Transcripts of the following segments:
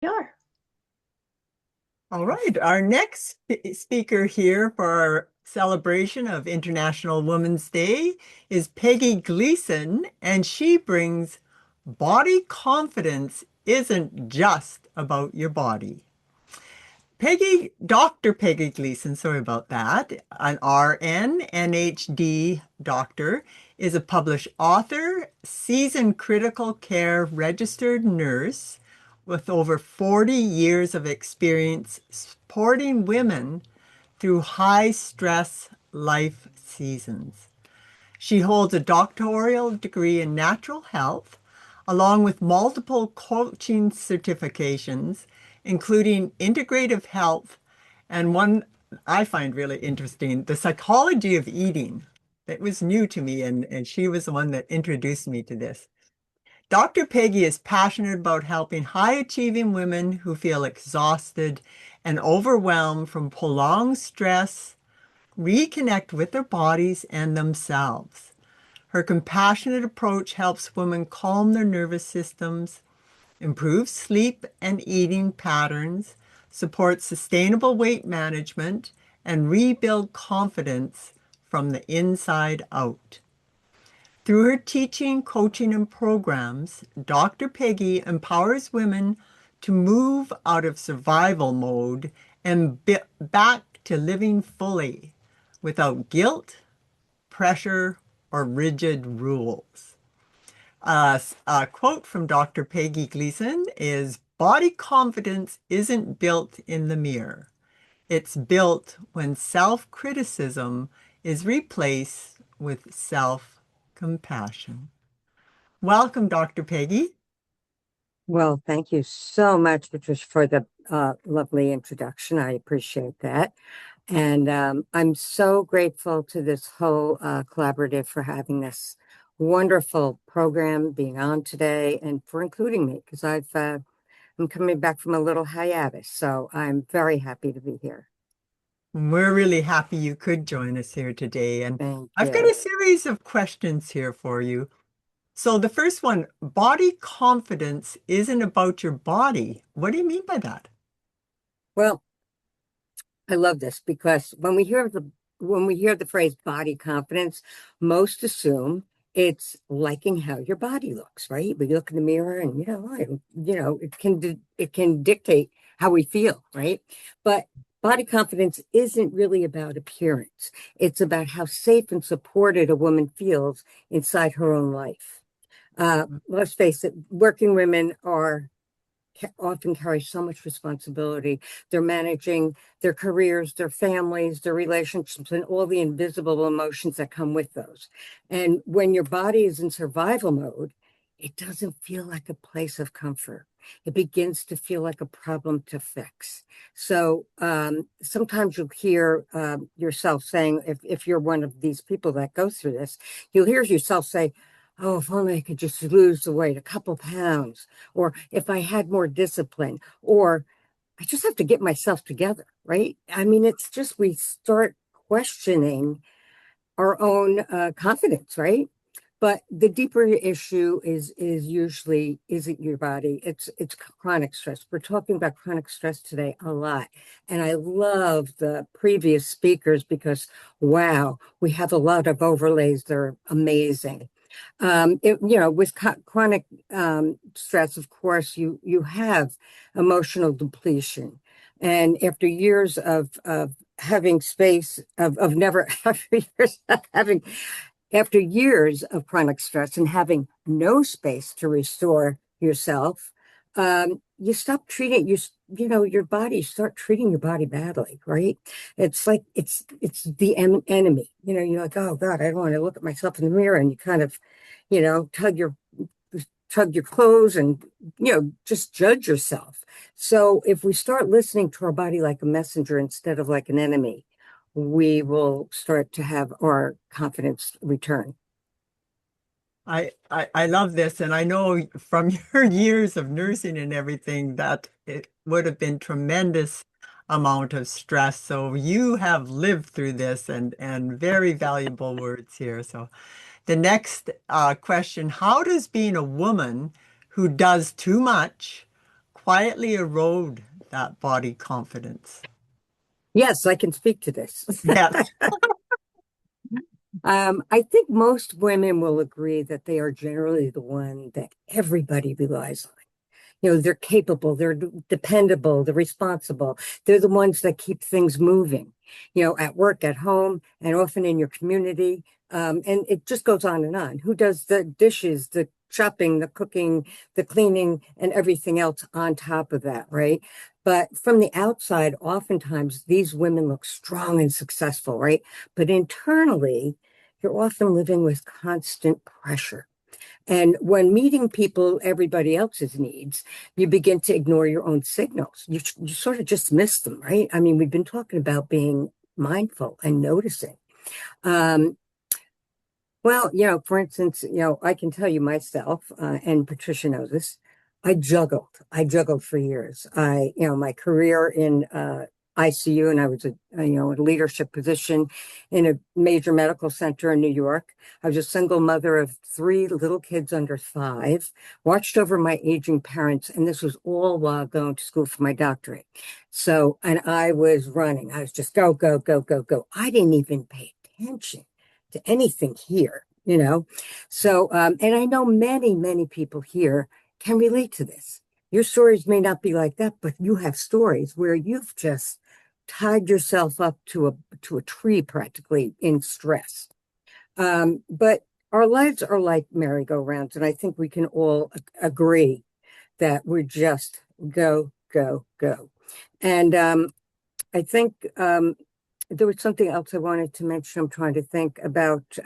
Sure. All right, our next speaker here for our celebration of International Women's Day is Peggy Gleason, and she brings body confidence isn't just about your body. Dr. Peggy Gleason, sorry about that, an RN, NHD doctor, is a published author, seasoned critical care registered nurse with over 40 years of experience supporting women through high stress life seasons. She holds a doctoral degree in natural health, along with multiple coaching certifications, including integrative health and one I find really interesting, the psychology of eating. That was new to me, and she was the one that introduced me to this. Dr. Peggy is passionate about helping high achieving women who feel exhausted and overwhelmed from prolonged stress reconnect with their bodies and themselves. Her compassionate approach helps women calm their nervous systems, improve sleep and eating patterns, support sustainable weight management, and rebuild confidence from the inside out. Through her teaching, coaching, and programs, Dr. Peggy empowers women to move out of survival mode and back to living fully without guilt, pressure, or rigid rules. A quote from Dr. Peggy Gleason is, "Body confidence isn't built in the mirror. It's built when self-criticism is replaced with self-compassion." Welcome, Dr. Peggy. Well, thank you so much, Patricia, for the lovely introduction. I appreciate that. And I'm so grateful to this whole collaborative for having this wonderful program being on today and for including me because I'm coming back from a little hiatus. So I'm very happy to be here. We're really happy you could join us here today. And Thank I've got you. a series of questions here for you. So the first one, body confidence isn't about your body. What do you mean by that? Well, I love this because when we hear the phrase body confidence, most assume it's liking how your body looks, right? We look in the mirror and it can dictate how we feel, right? But body confidence isn't really about appearance. It's about how safe and supported a woman feels inside her own life. Let's face it, working women are often carry so much responsibility. They're managing their careers, their families, their relationships, and all the invisible emotions that come with those. And when your body is in survival mode, it doesn't feel like a place of comfort. It begins to feel like a problem to fix. So sometimes you'll hear yourself saying, if you're one of these people that goes through this, you'll hear yourself say, "Oh, if only I could just lose the weight, a couple pounds, or if I had more discipline, or I just have to get myself together," right? I mean, it's just we start questioning our own confidence, right? But the deeper issue is usually isn't your body. It's chronic stress. We're talking about chronic stress today a lot. And I love the previous speakers because wow, we have a lot of overlays. They're amazing. With chronic stress, of course, you have emotional depletion. And after years of having space of never after years of chronic stress and having no space to restore yourself, you stop treating your body start treating your body badly, right? It's like it's the enemy. You're like, oh God, I don't want to look at myself in the mirror, and you kind of, tug your clothes and just judge yourself. So if we start listening to our body like a messenger instead of like an enemy, we will start to have our confidence return. I love this, and I know from your years of nursing and everything that it would have been tremendous amount of stress. So you have lived through this and very valuable words here. So the next question, how does being a woman who does too much quietly erode that body confidence? Yes, I can speak to this. Yes. I think most women will agree that they are generally the one that everybody relies on. You know, they're capable, they're dependable, they're responsible. They're the ones that keep things moving, you know, at work, at home, and often in your community. And it just goes on and on. Who does the dishes, the shopping, the cooking, the cleaning, and everything else on top of that, right? But from the outside, oftentimes these women look strong and successful, right? But internally, you're often living with constant pressure. And when meeting people, everybody else's needs, you begin to ignore your own signals. You sort of just miss them, right? I mean, we've been talking about being mindful and noticing. Um, well, you know, for instance, you know, I can tell you myself, and Patricia knows this. I juggled. I juggled for years. My career in ICU, and I was a leadership position in a major medical center in New York. I was a single mother of three little kids under five, watched over my aging parents, and this was all while going to school for my doctorate. So, and I was running. I was just go, go, go, go, go. I didn't even pay attention to anything here, you know? So, and I know many, many people here can relate to this. Your stories may not be like that, but you have stories where you've just tied yourself up to a tree practically in stress. But our lives are like merry-go-rounds, and I think we can all agree that we're just go, go, go. And I think there was something else I wanted to mention. I'm trying to think about So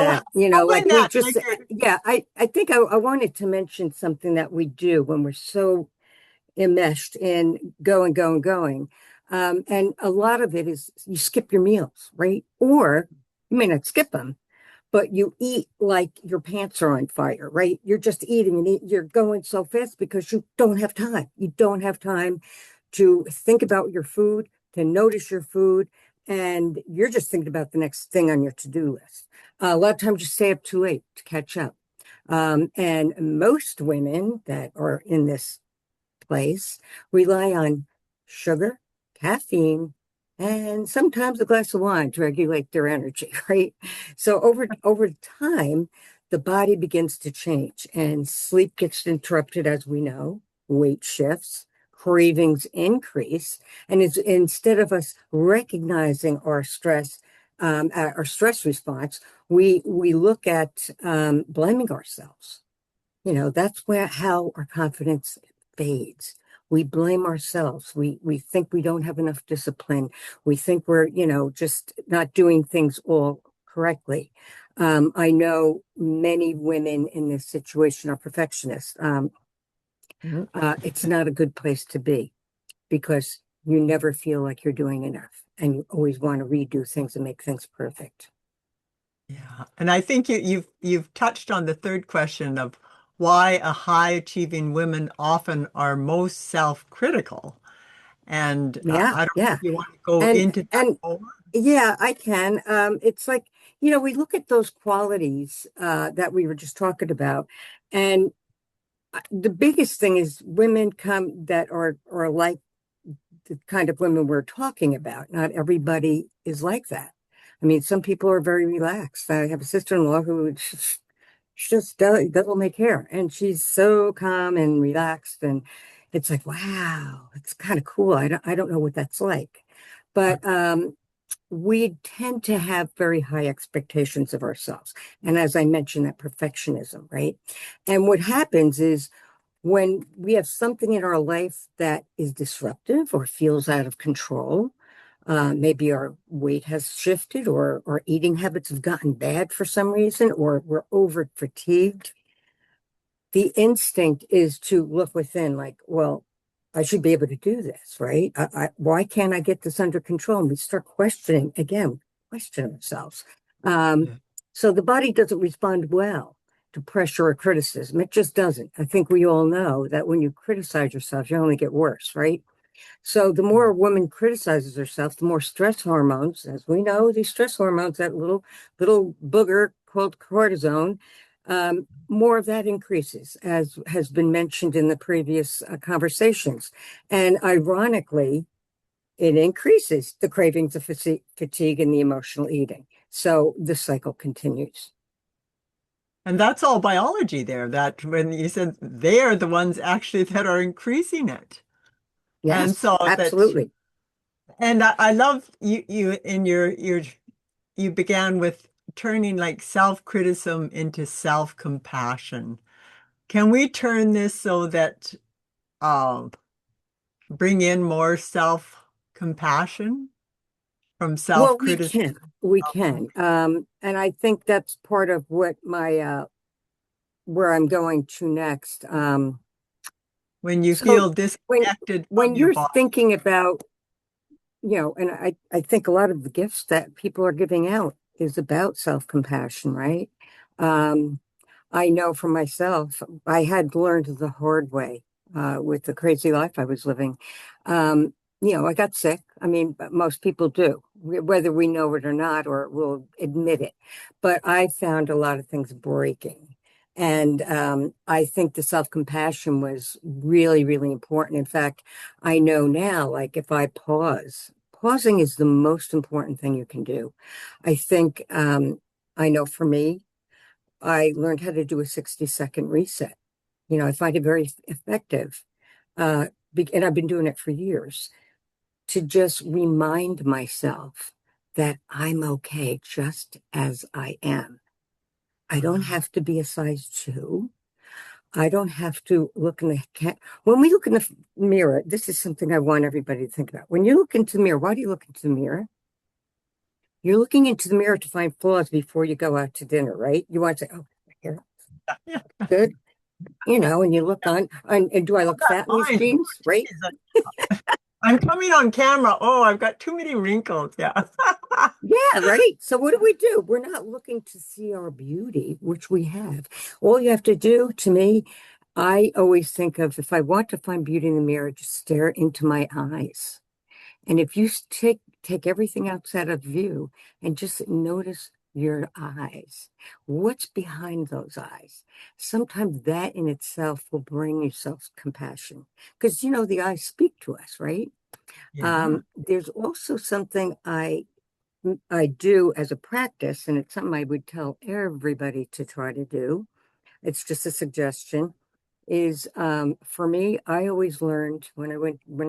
that. You know, following like we that, just, yeah, I think I wanted to mention something that we do when we're so enmeshed in going, going, going. And a lot of it is you skip your meals, right? Or you may not skip them, but you eat like your pants are on fire, right? You're just eating and you're going so fast because you don't have time. You don't have time to think about your food, to notice your food, and you're just thinking about the next thing on your to-do list. A lot of times you stay up too late to catch up. And most women that are in this place rely on sugar, caffeine, and sometimes a glass of wine to regulate their energy, right? So over time, the body begins to change and sleep gets interrupted, as we know, weight shifts, cravings increase, and it's, instead of us recognizing our stress response, we look at blaming ourselves. You know, that's where how our confidence fades. We blame ourselves. We think we don't have enough discipline. We think we're, you know, just not doing things all correctly. I know many women in this situation are perfectionists. Mhm. It's not a good place to be because you never feel like you're doing enough, and you always want to redo things and make things perfect. Yeah, and I think you've touched on the third question of why a high achieving women often are most self-critical. And Yeah, I don't know yeah. if you want to go And into that and more. yeah, I can. It's like, you know, we look at those qualities that we were just talking about, and the biggest thing is women come that are like the kind of women we're talking about. Not everybody is like that. I mean, some people are very relaxed. I have a sister-in-law who she just doesn't make hair, and she's so calm and relaxed, and it's like, wow, it's kind of cool. I don't know what that's like, but we tend to have very high expectations of ourselves. And as I mentioned, that perfectionism, right? And what happens is when we have something in our life that is disruptive or feels out of control, maybe our weight has shifted or our eating habits have gotten bad for some reason, or we're over fatigued, the instinct is to look within like, well, I should be able to do this, right? Why can't I get this under control? And we start questioning again, question ourselves. Um, Yeah. so the body doesn't respond well to pressure or criticism. It just doesn't. I think we all know that when you criticize yourself, you only get worse, right? So the more a woman criticizes herself, the more stress hormones, as we know, these stress hormones, that little booger called cortisone, more of that increases, as has been mentioned in the previous conversations. And ironically, it increases the cravings of fatigue and the emotional eating. So the cycle continues. And that's all biology there, that when you said they are the ones actually that are increasing it. And Yes, so that, absolutely. and I love you in your, you began with turning like self-criticism into self-compassion. Can we turn this so that, um, bring in more self-compassion from Well, self-criticism? we can. And I think that's part of what my where I'm going to next. When you So feel when disconnected from when your you're body. thinking about, and I think a lot of the gifts that people are giving out is about self-compassion, right? Um, I know for myself, I had learned the hard way with the crazy life I was living. I got sick. I mean, but most people do, whether we know it or not, or we'll admit it. But I found a lot of things breaking. And I think the self-compassion was really, really important. In fact, I know now, like if I pausing is the most important thing you can do. I think, I know for me, I learned how to do a 60-second reset. I find it very effective. Uh, and I've been doing it for years to just remind myself that I'm okay just as I am. I don't have to be a size two. I don't have to look in the cat. When we look in the mirror, this is something I want everybody to think about. When you look into the mirror, why do you look into the mirror? You're looking into the mirror to find flaws before you go out to dinner, right? You want to say, oh, here, Yeah, good. And you look on, and do I look fat in these mine. Oh, jeans? Right? geez. I'm coming on camera. Oh, I've got too many wrinkles. Yeah. Yeah, right. So what do? We're not looking to see our beauty, which we have. All you have to do, to me, I always think of if I want to find beauty in the mirror, just stare into my eyes. And if you take everything outside of view and just notice your eyes, what's behind those eyes? Sometimes that in itself will bring you self-compassion because the eyes speak to us, right? Yeah. There's also something I do as a practice, and it's something I would tell everybody to try to do. It's just a suggestion. Is For me, I always learned when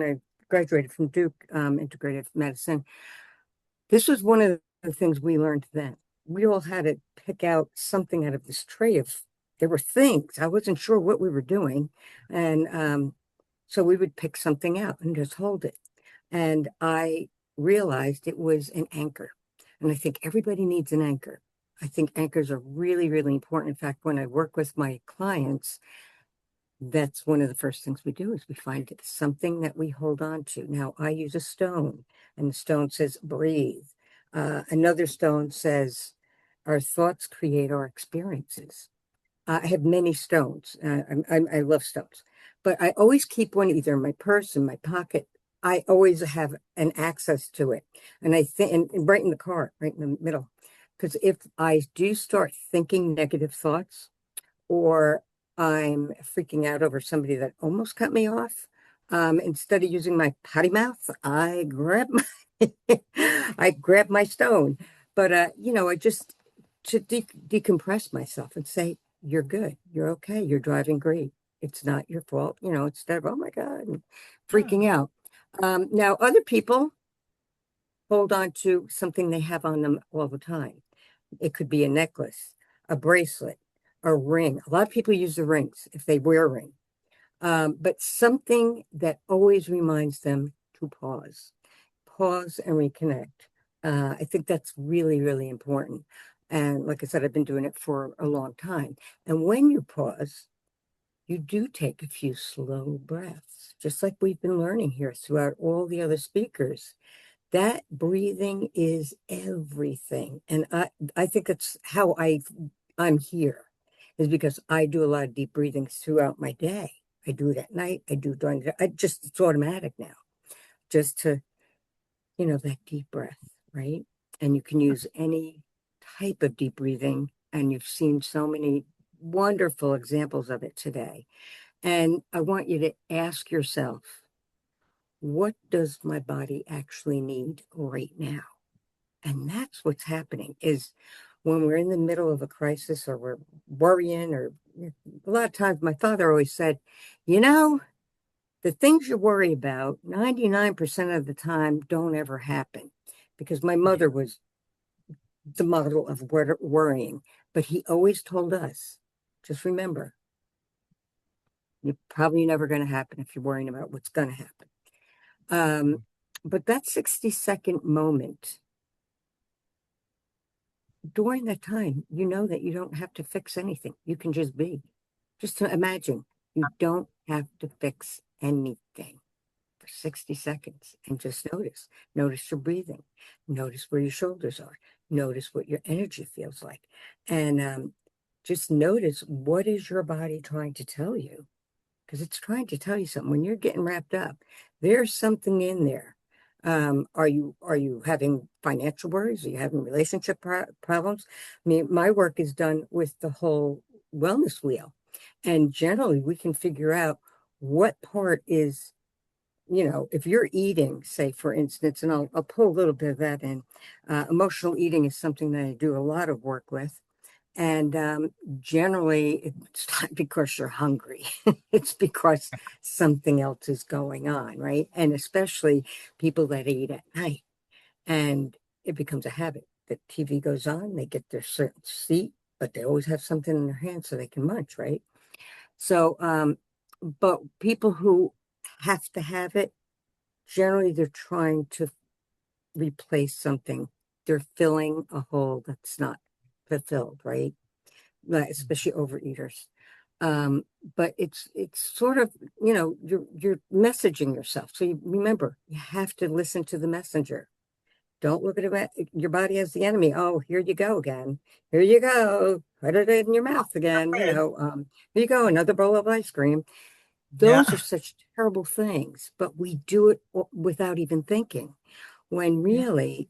I graduated from Duke Integrative Medicine. This was one of the things we learned then. We all had to pick out something out of this tray of. There were things I wasn't sure what we were doing, and so we would pick something out and just hold it. And I realized it was an anchor. And I think everybody needs an anchor. I think anchors are really, really important. In fact, when I work with my clients, that's one of the first things we do is we find something that we hold on to. Now, I use a stone, and the stone says breathe. Another stone says our thoughts create our experiences. I have many stones. I love stones, but I always keep one either in my purse, in my pocket. I always have an access to it, and I think, and right in the car, right in the middle, because if I do start thinking negative thoughts, or I'm freaking out over somebody that almost cut me off, instead of using my potty mouth, I grab my stone. But I just to decompress myself and say, "You're good. You're okay. You're driving great. It's not your fault." Instead of "Oh my God," and Yeah. freaking out. Now, other people hold on to something they have on them all the time. It could be a necklace, a bracelet, a ring. A lot of people use the rings if they wear a ring, but something that always reminds them to pause and reconnect. I think that's really, really important. And like I said, I've been doing it for a long time. And when you pause, you do take a few slow breaths, just like we've been learning here throughout all the other speakers. That breathing is everything. And I think that's how I'm here, is because I do a lot of deep breathing throughout my day. I do it at night. I do during the, I just, it's automatic now, just to, that deep breath, right? And you can use any type of deep breathing. And you've seen so many wonderful examples of it today. And I want you to ask yourself, what does my body actually need right now? And that's what's happening is when we're in the middle of a crisis or we're worrying, or a lot of times my father always said, you know, the things you worry about 99% of the time don't ever happen, because my Yeah. mother was the model of worrying. But he always told us, just remember, you're probably never going to happen if you're worrying about what's going to happen. But that 60-second moment, during that time, you know that you don't have to fix anything. You can just be. Just to imagine, you don't have to fix anything for 60 seconds and just notice. Notice your breathing. Notice where your shoulders are. Notice what your energy feels like. And just notice, what is your body trying to tell you? Because it's trying to tell you something. When you're getting wrapped up, there's something in there. Are you having financial worries? Are you having relationship problems? I mean, my work is done with the whole wellness wheel, and generally we can figure out what part is, if you're eating, say for instance, and I'll pull a little bit of that in. Emotional eating is something that I do a lot of work with. And generally, it's not because you're hungry. It's because something else is going on, right? And especially people that eat at night. And it becomes a habit. The TV goes on, they get their certain seat, but they always have something in their hand so they can munch, right? So, but people who have to have it, generally they're trying to replace something. They're filling a hole that's not fulfilled, right? Especially overeaters. But it's sort of, you're messaging yourself. So you remember, you have to listen to the messenger. Don't look at your body as the enemy. Oh, here you go again. Here you go. Put it in your mouth again. Okay. Here you go, another bowl of ice cream. Those are Yeah. such terrible things, but we do it without even thinking. When Yeah. really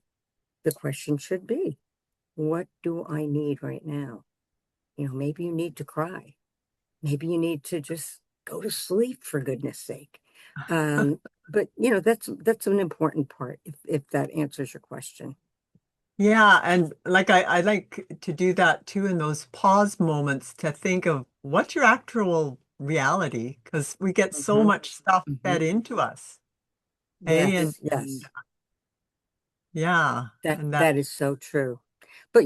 the question should be, what do I need right now? Maybe you need to cry. Maybe you need to just go to sleep, for goodness sake. Um, but that's an important part, if that answers your question. Yeah, and like I like to do that too in those pause moments to think of what's your actual reality, because we get so Hmm. much stuff fed Hmm. into us. Hey, and, Yes, and yes. yeah, That and that that is so true. But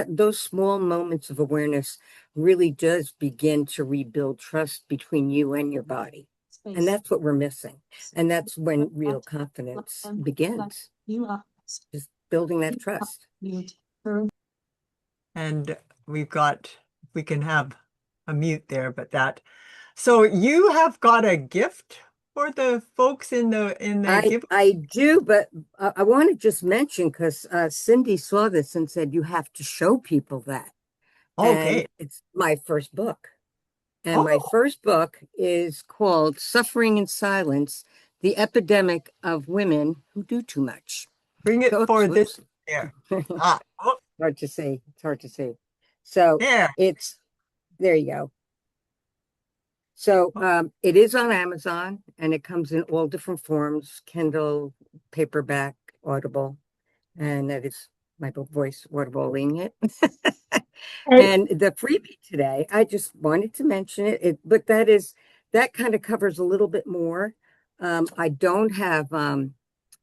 those small moments of awareness really does begin to rebuild trust between you and your body. And that's what we're missing. And that's when real confidence begins. Just building that trust. and we've got we can have a mute there, but that so you have got a gift for the folks in the I give. I do, but I want to just mention, because Cindy saw this and said you have to show people that. Okay. And it's my first book. And my Oh, first book is called Suffering in Silence: The Epidemic of Women Who Do Too Much. bring it Oops, for this whoops. there. Ah, oh, Hard to see. It's hard to see. So there. it's there you go. So it is on Amazon, and it comes in all different forms: Kindle, paperback, Audible, and that is my voice audibling it. And the freebie today, I just wanted to mention but that kind of covers a little bit more. I don't have, and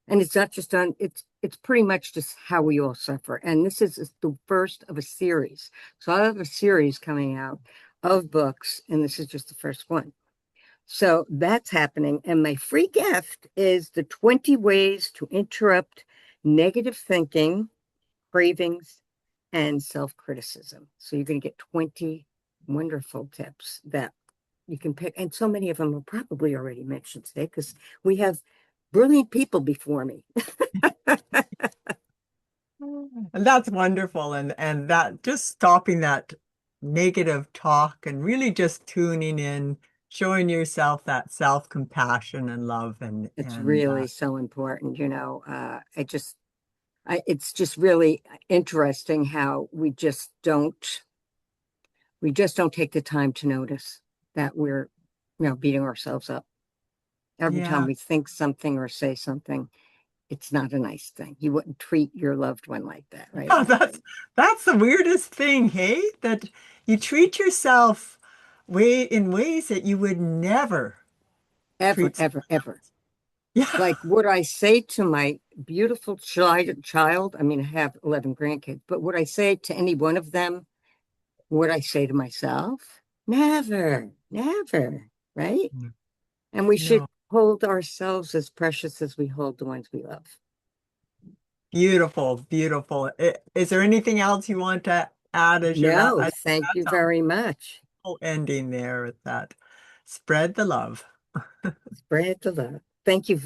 it's not just on, it's pretty much just how we all suffer. And this is the first of a series. So I have a series coming out of books, and this is just the first one. So that's happening. And my free gift is the 20 ways to interrupt negative thinking, cravings, and self-criticism. So you're going to get 20 wonderful tips that you can pick. And so many of them are probably already mentioned today, because we have brilliant people before me. And that's wonderful. And that just stopping that negative talk and really just tuning in, showing yourself that self-compassion and love It's and really so important. It's just really interesting how We just don't take the time to notice that we're, beating ourselves up. Every time Yeah. we think something or say something, it's not a nice thing. You wouldn't treat your loved one like that, right? Oh, that's the weirdest thing, hey? That you treat yourself in ways that you would never Ever, treat ever, someone ever. else. Yeah. Like, would I say to my beautiful child, I mean, I have 11 grandkids, but would I say to any one of them, would I say to myself? Never, never, right? And we should No. hold ourselves as precious as we hold the ones we love. Beautiful, beautiful. Is there anything else you want to add as your last? No, I think thank you that's a very much. whole ending there with that. Spread the love. Spread the love. Thank you